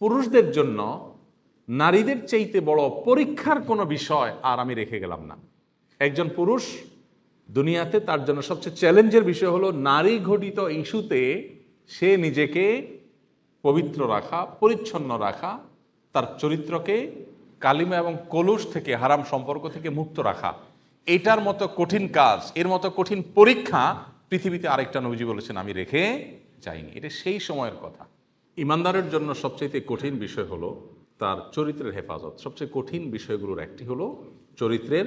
পুরুষদের জন্য নারীদের চাইতে বড় পরীক্ষার কোনো বিষয় আর আমি রেখে গেলাম না। একজন পুরুষ দুনিয়াতে তার জন্য সবচেয়ে চ্যালেঞ্জের বিষয় হলো নারী ঘটিত ইস্যুতে সে নিজেকে পবিত্র রাখা, পরিচ্ছন্ন রাখা, তার চরিত্রকে কালিমা এবং কলুষ থেকে, হারাম সম্পর্ক থেকে মুক্ত রাখা। এটার মতো কঠিন কাজ, এর মতো কঠিন পরীক্ষা পৃথিবীতে আরেকটা নবীজি বলেছেন আমি রেখে যাইনি। এটা সেই সময়ের কথা। ইমানদারের জন্য সবচেয়ে কঠিন বিষয় হলো তার চরিত্রের হেফাজত। সবচেয়ে কঠিন বিষয়গুলোর একটি হলো চরিত্রের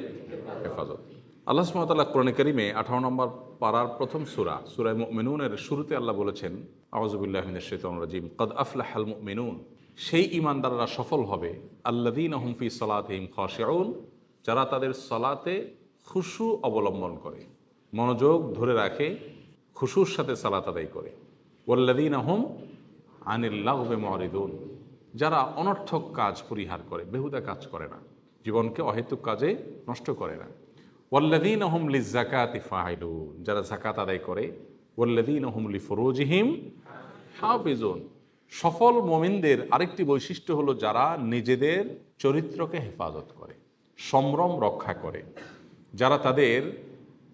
হেফাজত। আল্লাহ সুবহানাহু ওয়া তাআলা কোরআনে কারিমে 18 নম্বর পারার প্রথম সূরা সূরা মুমিনুনের শুরুতে আল্লাহ বলেছেন, আউযু বিল্লাহি মিনাশ শাইতানির রাজিম, ক্বাদ আফলাহাল মুমিনুন, সেই ঈমানদাররা সফল হবে, আল্লাযীনা হুম ফি সালাতিহিম খাশিউন, যারা তাদের সালাতে খুশু অবলম্বন করে, মনোযোগ ধরে রাখে, খুশুর সাথে সালাত আদায় করে। ওয়াল্লাযীনা হুম আনিল লাগবি মুরিদুন, যারা অনর্থক কাজ পরিহার করে, বেহুদা কাজ করে না, জীবনকে অহেতুক কাজে নষ্ট করে না। ওয়াল্লাযীনা হুম লিয-যাকাতি ফাইলুন, যারা যাকাত আদায় করে। ওয়াল্লাযীনা হুম লিফুরুজিহিম হাফিজুন, সফল মুমিনদের আরেকটি বৈশিষ্ট্য হলো যারা নিজেদের চরিত্রকে হেফাজত করে, সম্ভ্রম রক্ষা করে, যারা তাদের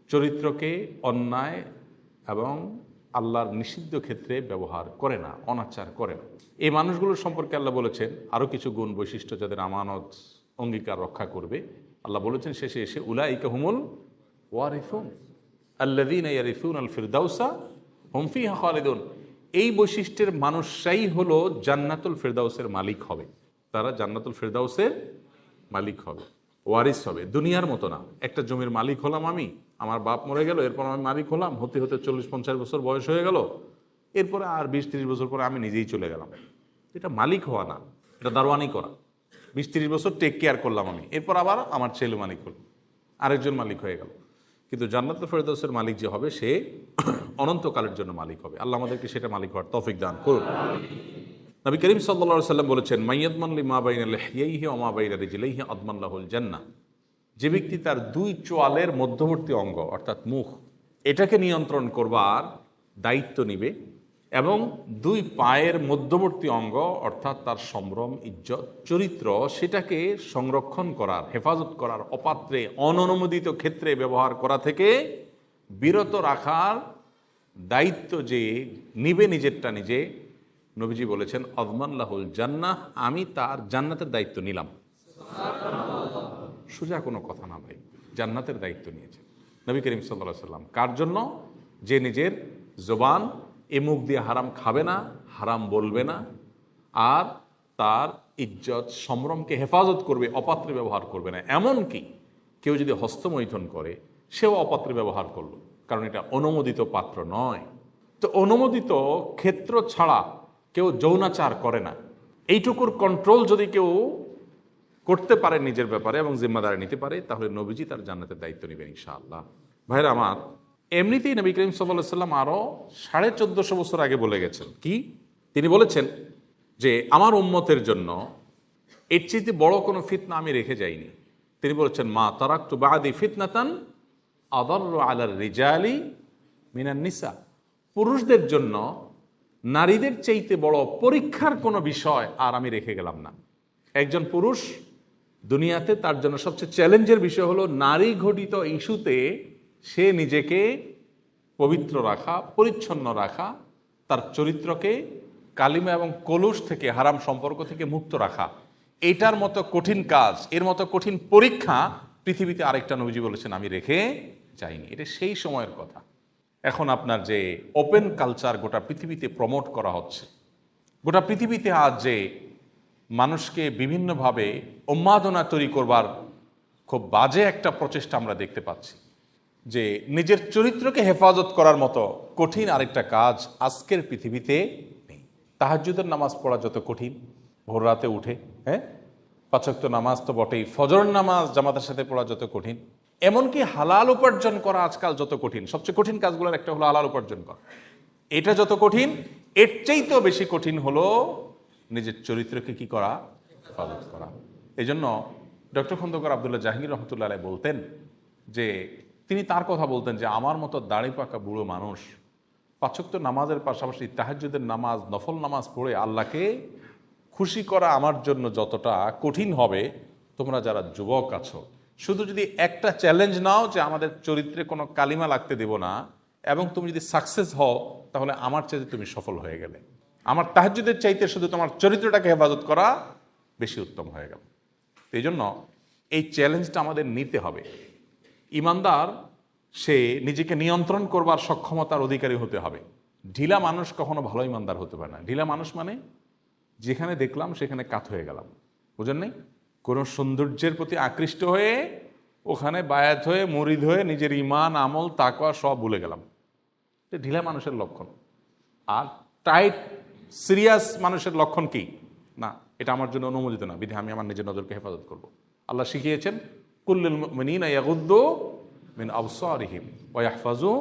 চরিত্রকে অন্যায় এবং আল্লাহর নিষিদ্ধ ক্ষেত্রে ব্যবহার করে না, অনাচার করে না। এই মানুষগুলোর সম্পর্কে আল্লাহ বলেছেন আরও কিছু গুণ বৈশিষ্ট্য, যাদের আমানত অঙ্গীকার রক্ষা করবে। আল্লাহ বলেছেন শেষে এসে, উলাইকা হুমুল ওয়ারিসুন আল্লাযীনা ইয়ারিসুনাল ফিরদাউসা হুম ফিহা খালিদুন। এই বৈশিষ্ট্যের মানুষরাই হলো জান্নাতুল ফিরদাউসের মালিক হবে। তারা জান্নাতুল ফিরদাউসের মালিক হবে, ওয়ারিস হবে। দুনিয়ার মতো না, একটা জমির মালিক হলাম আমি, আমার বাপ মরে গেল, এরপর আমি মালিক হলাম, হতে হতে 40-50 বছর বয়স হয়ে গেল, এরপরে আর 20-30 বছর পরে আমি নিজেই চলে গেলাম। এটা মালিক হওয়া না, এটা দারওয়ানি করা। 20-30 বছর টেক কেয়ার করলাম আমি, এরপর আবার আমার ছেলে মালিক হল, আরেকজন মালিক হয়ে গেল। কিন্তু জান্নাতুল ফেরদাউসের মালিক যে হবে সে অনন্তকালের জন্য মালিক হবে। আল্লাহ আমাদেরকে সেটা মালিক হওয়ার তৌফিক দান করুন। নবী করিম সাল্লাল্লাহু আলাইহি সাল্লাম বলেছেন, মাইয়াদমান লিমা বাইনা লিহইহি ওয়া মা বাইনা রিজলাইহি আদমান লাহুল জান্নাহ, যে ব্যক্তি তার দুই চোয়ালের মধ্যবর্তী অঙ্গ অর্থাৎ মুখ, এটাকে নিয়ন্ত্রণ করবার দায়িত্ব নিবে এবং দুই পায়ের মধ্যবর্তী অঙ্গ অর্থাৎ তার সম্ভ্রম, ইজ্জত, চরিত্র, সেটাকে সংরক্ষণ করার, হেফাজত করার, অপাত্রে অননুমোদিত ক্ষেত্রে ব্যবহার করা থেকে বিরত রাখার দায়িত্ব যে নিবে নিজেরটা নিজে, নবীজি বলেছেন আদমান লাহুল জান্নাহ, আমি তার জান্নাতের দায়িত্ব নিলাম। সোজা কোনো কথা না ভাই, জান্নাতের দায়িত্ব নিয়েছে নবী করিম সাল্লাল্লাহু আলাইহি সাল্লাম। কার জন্য? যে নিজের জবান, এ মুখ দিয়ে হারাম খাবে না, হারাম বলবে না, আর তার ইজ্জত সম্ভ্রমকে হেফাজত করবে, অপাত্রে ব্যবহার করবে না। এমনকি কেউ যদি হস্তমৈথুন করে সেও অপাত্রে ব্যবহার করলো, কারণ এটা অনুমোদিত পাত্র নয়। তো অনুমোদিত ক্ষেত্র ছাড়া কেউ যৌনাচার করে না। এইটুকুর কন্ট্রোল যদি কেউ করতে পারে নিজের ব্যাপারে এবং জিম্মাদারি নিতে পারে, তাহলে নবীজি তার জান্নাতের দায়িত্ব নেবেন ইনশাআল্লাহ। ভাইরা আমার, এমনিতেই নবী করিম সাল্লাল্লাহু আলাইহি সাল্লাম আরও 1450 বছর আগে বলে গেছেন কি? তিনি বলেছেন যে আমার উম্মতের জন্য এর চেয়ে বড় কোনো ফিতনা আমি রেখে যাইনি। তিনি বলেছেন, মা তারাকতু বাদি ফিতনাতান আদাররু আলার রিজালি মিনান নিসা, পুরুষদের জন্য নারীদের চাইতে বড় পরীক্ষার কোনো বিষয় আর আমি রেখে গেলাম না। একজন পুরুষ দুনিয়াতে তার জন্য সবচেয়ে চ্যালেঞ্জের বিষয় হলো নারী ঘটিত ইস্যুতে সে নিজেকে পবিত্র রাখা, পরিচ্ছন্ন রাখা, তার চরিত্রকে কালিমা এবং কলুষ থেকে, হারাম সম্পর্ক থেকে মুক্ত রাখা। এটার মতো কঠিন কাজ, এর মতো কঠিন পরীক্ষা পৃথিবীতে আরেকটা নবীজি বলেছেন আমি রেখে যাইনি। এটা সেই সময়ের কথা। এখন আপনার যে ওপেন কালচার গোটা পৃথিবীতে প্রমোট করা হচ্ছে, গোটা পৃথিবীতে আজ যে মানুষকে বিভিন্নভাবে উন্মাদনা তৈরি করবার খুব বাজে একটা প্রচেষ্টা আমরা দেখতে পাচ্ছি, যে নিজের চরিত্রকে হেফাজত করার মতো কঠিন আরেকটা কাজ আজকের পৃথিবীতে নেই। তাহাজ্জুদের নামাজ পড়া যত কঠিন, ভোর রাতে উঠে, 5 ওয়াক্ত নামাজ তো বটেই, ফজর নামাজ জামাতের সাথে পড়া যত কঠিন, এমনকি হালাল উপার্জন করা আজকাল যত কঠিন, সবচেয়ে কঠিন কাজগুলোর একটা হলো হালাল উপার্জন করা, এটা যত কঠিন, এর চাইতেও বেশি কঠিন হলো নিজের চরিত্রকে কি করা, হেফাজত করা। এই জন্য ডক্টর খন্দকার আব্দুল্লাহ জাহাঙ্গীর রহমতুল্লাহ আলাইহি বলতেন যে, তিনি তার কথা বলতেন যে আমার মতো দাড়ি পাকা বুড়ো মানুষ 5 ওয়াক্ত নামাজের পাশাপাশি তাহাজ্জুদের নামাজ, নফল নামাজ পড়ে আল্লাহকে খুশি করা আমার জন্য যতটা কঠিন হবে, তোমরা যারা যুবক আছো শুধু যদি একটা চ্যালেঞ্জ নাও যে আমাদের চরিত্রে কোনো কালিমা লাগতে দেব না, এবং তুমি যদি সাকসেস হও তাহলে আমার চাইতে তুমি সফল হয়ে গেলে। আমার তাহাজ্জুদের চাইতে শুধু তোমার চরিত্রটাকে হেফাজত করা বেশি উত্তম হয়ে গেল। এই জন্য এই চ্যালেঞ্জটা আমাদের নিতে হবে। ইমানদার সে নিজেকে নিয়ন্ত্রণ করবার সক্ষমতার অধিকারী হতে হবে। ঢিলা মানুষ কখনো ভালো ইমানদার হতে পারে না। ঢিলা মানুষ মানে যেখানে দেখলাম সেখানে কাত হয়ে গেলাম, বুঝেন নাই? কোনো সৌন্দর্যের প্রতি আকৃষ্ট হয়ে ওখানে বায়াত হয়ে মুরিদ হয়ে নিজের ইমান আমল তাকওয়া সব ভুলে গেলাম, এটা ঢিলা মানুষের লক্ষণ। আর টাইট সিরিয়াস মানুষের লক্ষণ কি? না, এটা আমার জন্য অনুমোদিত না, বিধে আমি আমার নিজের নজরকে হেফাজত করব। আল্লাহ শিখিয়েছেন কুল্লুল মুমিনিনা ইয়াগুদ্দু মিন আবসারিহিম ওয়া ইয়াহফাজু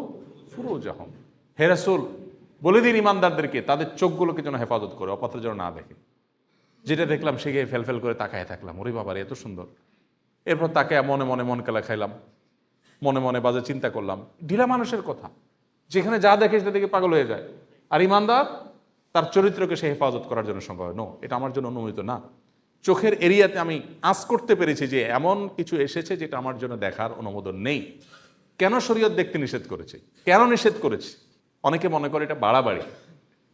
ফুরুজাহুম। হে রাসূল, বলে দিন ইমানদারদেরকে তাদের চোখগুলোকে যেন হেফাজত করে, অপথ্য যেন না দেখে। যেটা দেখলাম সে গিয়ে ফেলফেল করে তাকায় থাকলাম, ওরে বাবারে এত সুন্দর, এরপর তাকে মনে মনে মন কেলা খাইলাম, মনে মনে বাজে চিন্তা করলাম। ঢিলা মানুষের কথা, যেখানে যা দেখে সেটা দেখে পাগল হয়ে যায়। আর ইমানদার তার চরিত্রকে সে হেফাজত করার জন্য সম্ভব হয়। নো, এটা আমার জন্য অনুমোদিত না। চোখের এরিয়াতে আমি আঁচ করতে পেরেছি যে এমন কিছু এসেছে যেটা আমার জন্য দেখার অনুমোদন নেই। কেন শরীয়ত দেখতে নিষেধ করেছে? কেন নিষেধ করেছে? অনেকে মনে করে এটা বাড়াবাড়ি,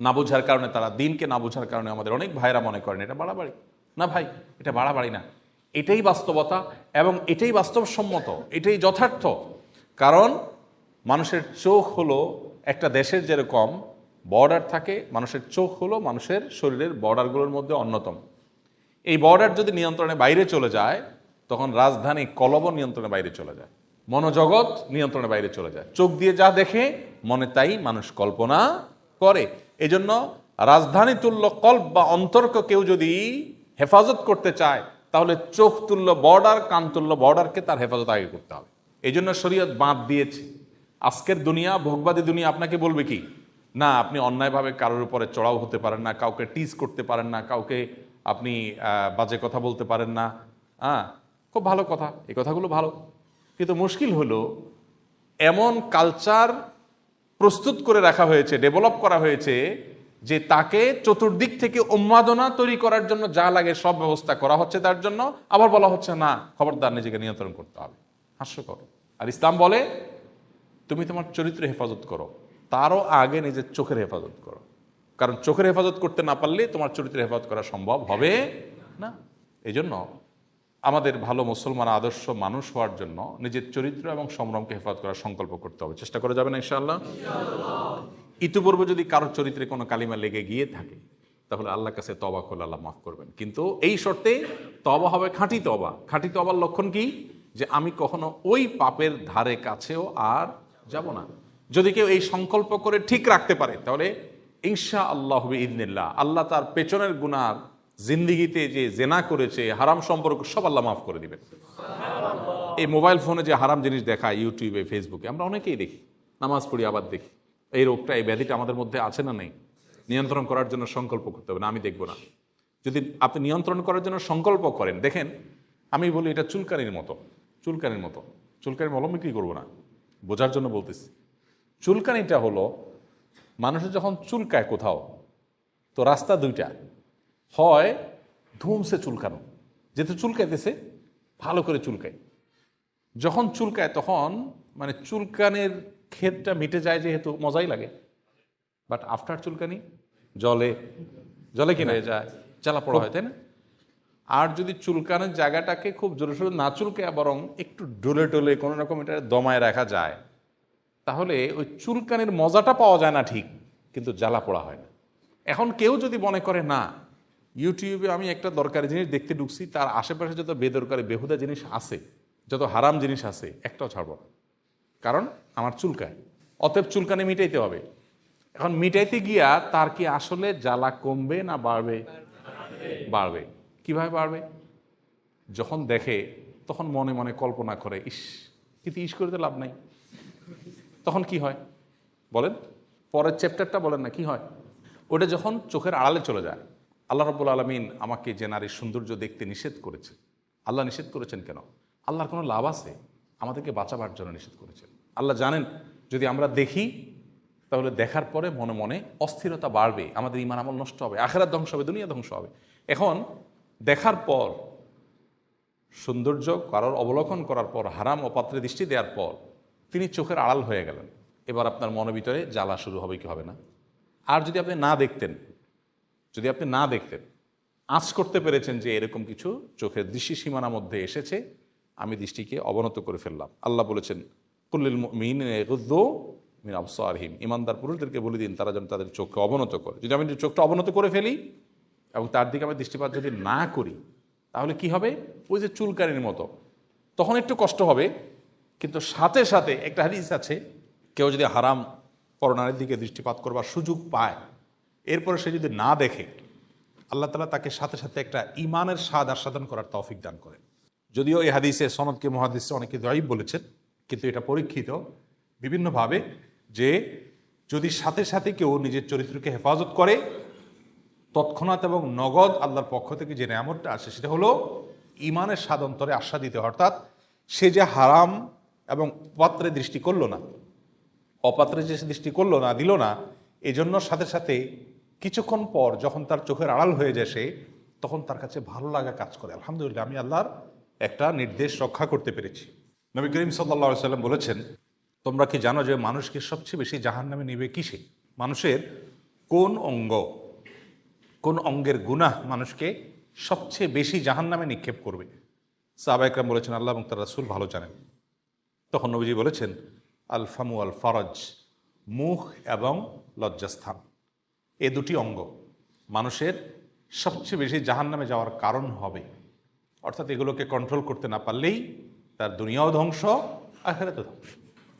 না বোঝার কারণে, তারা দিনকে না বোঝার কারণে আমাদের অনেক ভাইরা মনে করেন এটা বাড়াবাড়ি। না ভাই, এটা বাড়াবাড়ি না, এটাই বাস্তবতা এবং এটাই বাস্তবসম্মত, এটাই যথার্থ। কারণ মানুষের চোখ হলো একটা দেশের যেরকম বর্ডার থাকে, মানুষের চোখ হলো মানুষের শরীরের বর্ডারগুলোর মধ্যে অন্যতম। এই বর্ডার যদি নিয়ন্ত্রণের বাইরে চলে যায় তখন রাজধানী কলব নিয়ন্ত্রণের বাইরে চলে যায়, মনোজগৎ নিয়ন্ত্রণের বাইরে চলে যায়। চোখ দিয়ে যা দেখে মনে তাই মানুষ কল্পনা করে। এজন্য রাজধানী তুল্য কল্প বা অন্তর্ক কেউ যদি হেফাজত করতে চায় তাহলে চোখ তুল্য বর্ডার, কান তুল্য বর্ডারকে তার হেফাজত আগে করতে হবে। এই জন্য শরীয়ত বাঁধ দিয়েছে। আজকের দুনিয়া, ভোগবাদী দুনিয়া আপনাকে বলবে কি না, আপনি অন্যায়ভাবে কারোর উপরে চড়াও হতে পারেন না, কাউকে টিজ করতে পারেন না, কাউকে আপনি বাজে কথা বলতে পারেন না। হ্যাঁ, খুব ভালো কথা, এই কথাগুলো ভালো। কিন্তু মুশকিল হলো এমন কালচার প্রস্তুত করে রাখা হয়েছে, ডেভেলপ করা হয়েছে যে তাকে চতুর্দিক থেকে উন্মাদনা তৈরি করার জন্য যা লাগে সব ব্যবস্থা করা হচ্ছে তার জন্য। আবার বলা হচ্ছে না, খবরদার নিজেকে নিয়ন্ত্রণ করতে হবে। হাস্যকর। আর ইসলাম বলে তুমি তোমার চরিত্র হেফাজত করো, তারও আগে নিজের চোখের হেফাজত করো। কারণ চোখের হেফাজত করতে না পারলে তোমার চরিত্রের হেফাজত করা সম্ভব হবে না। এই জন্য আমাদের ভালো মুসলমান আদর্শ মানুষ হওয়ার জন্য নিজের চরিত্র এবং সম্ভ্রমকে হেফাজত করার সংকল্প করতে হবে। চেষ্টা করা যাবে না ইনশাআল্লাহ? ইতিপূর্বে যদি কারোর চরিত্রে কোনো কালিমা লেগে গিয়ে থাকে তাহলে আল্লাহর কাছে তওবা করলে আল্লাহ মাফ করবেন। কিন্তু এই শর্তে তওবা হবে খাঁটি তওবা। খাঁটি তওবার লক্ষণ কি? যে আমি কখনো ওই পাপের ধারে কাছেও আর যাব না। যদি কেউ এই সংকল্প করে ঠিক রাখতে পারে তাহলে ইনশাআল্লাহ বিইذনিল্লাহ আল্লাহ তার পেছনের গুনার জিন্দিগিতে যে জেনা করেছে, হারাম সম্পর্ক সব আল্লাহ মাফ করে দিবেন। এই মোবাইল ফোনে যে হারাম জিনিস দেখায় ইউটিউবে, ফেসবুকে, আমরা অনেকেই দেখি, নামাজ পড়ি আবার দেখি। এই রোগটা, এই ব্যাধিটা আমাদের মধ্যে আছে না নেই? নিয়ন্ত্রণ করার জন্য সংকল্প করতে হবে। না আমি দেখব না। যদি আপনি নিয়ন্ত্রণ করার জন্য সংকল্প করেন, দেখেন আমি বলি এটা চুলকানির মতো, চুলকানির মতো। চুলকানির মলম বিক্রি করবো না, বোঝার জন্য বলতেছি। চুলকানিটা হলো মানুষের যখন চুলকায় কোথাও, তো রাস্তা দুইটা, হয় ধুমসে চুলকানো, যেহেতু চুলকাইতেছে ভালো করে চুলকায়। যখন চুলকায় তখন মানে চুলকানের ক্ষেতটা মিটে যায় যেহেতু মজাই লাগে। বাট আফটার চুলকানি জলে জলে কিনা হয়ে যায়, জ্বালা পড়া হয়, তাই না? আর যদি চুলকানের জায়গাটাকে খুব জোরে সোরে না চুলকায় বরং একটু ডলে টলে কোনো রকম এটা দমায় রাখা যায় তাহলে ওই চুলকানির মজাটা পাওয়া যায় না ঠিক, কিন্তু জ্বালা পোড়া হয় না। এখন কেউ যদি মনে করে না, ইউটিউবে আমি একটা দরকারি জিনিস দেখতে ঢুকছি, তার আশেপাশে যত বেদরকারি বেহুদা জিনিস আছে, যত হারাম জিনিস আছে, একটাও ছাড়ব না, কারণ আমার চুলকায়, অতএব চুলকানি মিটাইতে হবে। এখন মিটাইতে গিয়া তার কি আসলে জ্বালা কমবে না বাড়বে? বাড়বে। কিভাবে বাড়বে? যখন দেখে তখন মনে মনে কল্পনা করে, ইস, কিন্তু ইস করে তো লাভ নাই। তখন কি হয় বলেন? পরের চ্যাপ্টারটা বলেন না, কি হয়? ওটা যখন চোখের আড়ালে চলে যায়। আল্লাহ রাব্বুল আলামিন আমাকে যে নারীর সৌন্দর্য দেখতে নিষেধ করেছে, আল্লাহ নিষেধ করেছেন কেন? আল্লাহর কোনো লাভ আছে? আমাদেরকে বাঁচাবার জন্য নিষেধ করেছেন। আল্লাহ জানেন যদি আমরা দেখি তাহলে দেখার পরে মনে মনে অস্থিরতা বাড়বে, আমাদের ঈমান আমল নষ্ট হবে, আখিরাত ধ্বংস হবে, দুনিয়া ধ্বংস হবে। এখন দেখার পর, সৌন্দর্য কারোর অবলোকন করার পর, হারাম ও পাত্রে দৃষ্টি দেওয়ার পর তিনি চোখের আড়াল হয়ে গেলেন। এবার আপনার মনের ভিতরে জ্বালা শুরু হবে কি হবে না? আর যদি আপনি না দেখতেন, আঁচ করতে পেরেছেন যে এরকম কিছু চোখের দৃষ্টি সীমানার মধ্যে এসেছে, আমি দৃষ্টিকে অবনত করে ফেললাম। আল্লাহ বলেছেন, কুল্লিল মুমিনিনা ইয়াগুদ্দু মিন আবসারিহিম, ইমানদার পুরুষদেরকে বলে দিন তারা যেন তাদের চোখকে অবনত করে। যদি আমি চোখটা অবনত করে ফেলি এবং তার দিকে আমি দৃষ্টিপাত যদি না করি, তাহলে কি হবে? ওই যে চুলকানির মতো, তখন একটু কষ্ট হবে, কিন্তু সাথে সাথে একটা হাদিস আছে, কেউ যদি হারাম পরনারীর দিকে দৃষ্টিপাত করবার সুযোগ পায়, এরপরে সে যদি না দেখে, আল্লাহ তাআলা তাকে সাথে সাথে একটা ঈমানের স্বাদ আস্বাদন করার তৌফিক দান করেন। যদিও এই হাদিসে সনদকে মুহাদ্দিসরা অনেকে দাঈফ বলেছেন, কিন্তু এটা পরীক্ষিত বিভিন্নভাবে যে যদি সাথে সাথে কেউ নিজের চরিত্রকে হেফাজত করে, তৎক্ষণাৎ এবং নগদ আল্লাহর পক্ষ থেকে যে নেয়ামতটা আসে সেটা হলো ঈমানের স্বাদ অন্তরে আস্বাদিত। অর্থাৎ সে যে হারাম এবং পাত্রে দৃষ্টি করলো না, অপাত্রে যে দৃষ্টি করলো না, দিল না, এজন্য সাথে সাথে কিছুক্ষণ পর যখন তার চোখের আড়াল হয়ে যায় সে, তখন তার কাছে ভালো লাগা কাজ করে, আলহামদুলিল্লাহ আমি আল্লাহর একটা নির্দেশ রক্ষা করতে পেরেছি। নবী করিম সাল্লাল্লাহু আলাইহি সাল্লাম বলেছেন, তোমরা কি জানো যে মানুষকে সবচেয়ে বেশি জাহান্নামে নিবে কিসে? মানুষের কোন অঙ্গের গুনাহ মানুষকে সবচেয়ে বেশি জাহান্নামে নিক্ষেপ করবে? সাহাবা একরাম বলেছেন, আল্লাহ এবং তার রাসূল ভালো জানেন। তখন নবীজি বলেছেন, আল ফামু আল ফারজ, মুখ এবং লজ্জাস্থান, এ দুটি অঙ্গ মানুষের সবচেয়ে বেশি জাহান্নামে যাওয়ার কারণ হবে। অর্থাৎ এগুলোকে কন্ট্রোল করতে না পারলেই তার দুনিয়াও ধ্বংস, আখিরাতও ধ্বংস।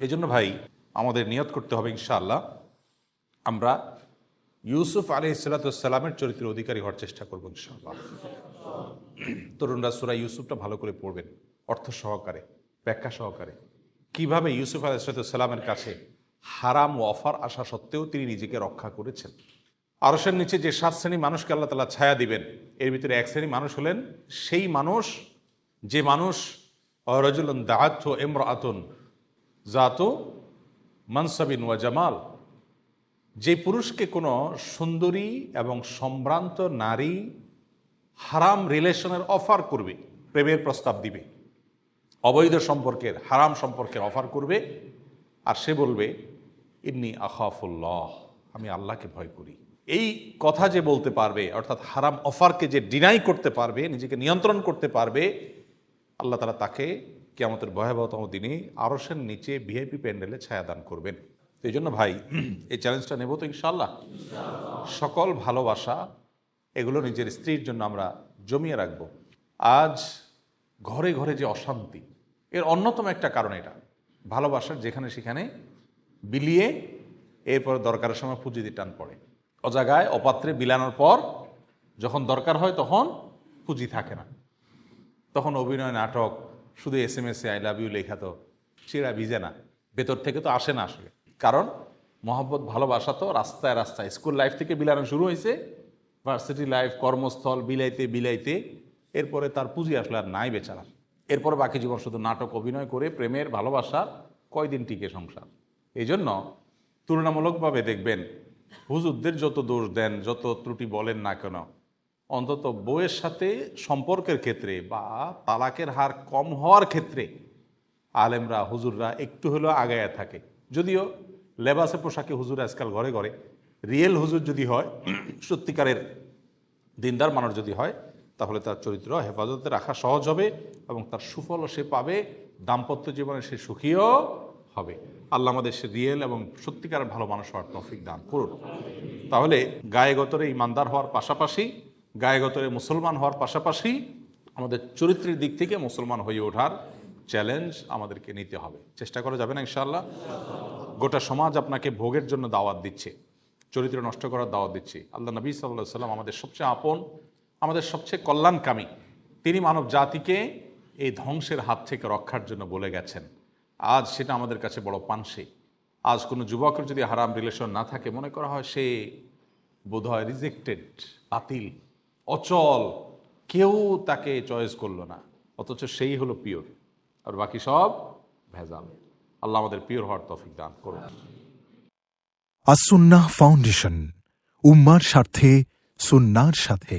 এই জন্য ভাই আমাদের নিয়ত করতে হবে ইনশাআল্লাহ আমরা ইউসুফ আলাইহিসসালামের চরিত্রের অধিকারী হওয়ার চেষ্টা করবো ইনশাআল্লাহ। তরুণরা সূরা ইউসুফটা ভালো করে পড়বেন, অর্থ সহকারে, ব্যাখ্যা সহকারে, কিভাবে ইউসুফ আলাইহিসসালামের কাছে হারাম ও অফার আসা সত্ত্বেও তিনি নিজেকে রক্ষা করেছেন। আরশের নিচে যে 7 শ্রেণী মানুষকে আল্লাহ তাআলা ছায়া দিবেন, এর ভিতরে এক শ্রেণী মানুষ হলেন সেই মানুষ যে মানুষ রাজুলুন দাআতহু ইমরাআতুন যাতু মানসাবিন ওয়া জামাল, যে পুরুষকে কোনো সুন্দরী এবং সম্ভ্রান্ত নারী হারাম রিলেশনের অফার করবে, প্রেমের প্রস্তাব দিবে, অবৈধ সম্পর্কের, হারাম সম্পর্কের অফার করবে, আর সে বলবে ইন্নী আখাফুল্লাহ, আমি আল্লাহকে ভয় করি। এই কথা যে বলতে পারবে, অর্থাৎ হারাম অফারকে যে ডিনাই করতে পারবে, নিজেকে নিয়ন্ত্রণ করতে পারবে, আল্লাহ তাআলা তাকে কিয়ামতের ভয়াবহতম দিনে আরশের নিচে ভিআইপি প্যান্ডেলে ছায়াদান করবেন। তো এই জন্য ভাই এই চ্যালেঞ্জটা নেব তো ইনশাআল্লাহ। সকল ভালোবাসা এগুলো নিজের স্ত্রীর জন্য আমরা জমিয়ে রাখবো। আজ ঘরে ঘরে যে অশান্তি, এর অন্যতম একটা কারণ এটা, ভালোবাসার যেখানে সেখানে বিলিয়ে এরপর দরকারের সময় পুঁজিতে টান পড়ে। অজাগায় অপাত্রে বিলানোর পর যখন দরকার হয় তখন পুঁজি থাকে না, তখন অভিনয়, নাটক, শুধু SMS-এ আই লাভ ইউ লেখা তো চিরা ভিজে না, ভেতর থেকে তো আসে না আসলে। কারণ মহব্বত ভালোবাসা তো রাস্তায় রাস্তায়, স্কুল লাইফ থেকে বিলানো শুরু হয়েছে, ভার্সিটি লাইফ, কর্মস্থল, বিলাইতে বিলাইতে এরপরে তার পুঁজি আসলে আর নাই বেচারা। এরপর বাকি জীবন শুধু নাটক, অভিনয় করে প্রেমের ভালোবাসা কয়দিন টিকে সংসার। এই জন্য তুলনামূলকভাবে দেখবেন হুজুরদের যত দোষ দেন, যত ত্রুটি বলেন না কেন, অন্তত বউয়ের সাথে সম্পর্কের ক্ষেত্রে বা তালাকের হার কম হওয়ার ক্ষেত্রে আলেমরা, হুজুররা একটু হলেও আগায়া থাকে। যদিও লেবাসে পোশাকে হুজুর আজকাল ঘরে ঘরে, রিয়েল হুজুর যদি হয়, সত্যিকারের দিনদার মানুষ যদি হয়, তাহলে তার চরিত্র হেফাজতে রাখা সহজ হবে এবং তার সুফলও সে পাবে, দাম্পত্য জীবনে সে সুখীও হবে। আল্লাহ আমাদের সে রিয়েল এবং সত্যিকারের ভালো মানুষ হওয়ার তৌফিক দান করুন। তাহলে গায়েগতরে ইমানদার হওয়ার পাশাপাশি, গায়েগতরে মুসলমান হওয়ার পাশাপাশি আমাদের চরিত্রের দিক থেকে মুসলমান হয়ে ওঠার চ্যালেঞ্জ আমাদেরকে নিতে হবে। চেষ্টা করা যাবে না ইনশাআল্লাহ? গোটা সমাজ আপনাকে ভোগের জন্য দাওয়াত দিচ্ছে, চরিত্র নষ্ট করার দাওয়াত দিচ্ছে। আল্লাহ নবী সাল্লাল্লাহু আলাইহি ওয়াসাল্লাম আমাদের সবচেয়ে আপন, আমাদের সবচেয়ে কল্যাণকামী, তিনি মানব জাতিকে এই ধ্বংসের হাত থেকে রক্ষার জন্য বলে গেছেন। আজ সেটা আমাদের কাছে বড় পানসে। আজ কোনো যুবকের যদি হারাম রিলেশন না থাকে, মনে করা হয় সে বোধহয় রিজেক্টেড, বাতিল, অচল, কেউ তাকে চয়েস করলো না, অথচ সেই হলো পিওর, আর বাকি সব ভেজাল। আল্লাহ আমাদের পিওর হওয়ার তৌফিক দান করুন। আসুন্নাহ ফাউন্ডেশন, উম্মার স্বার্থে সুন্নাহর সাথে।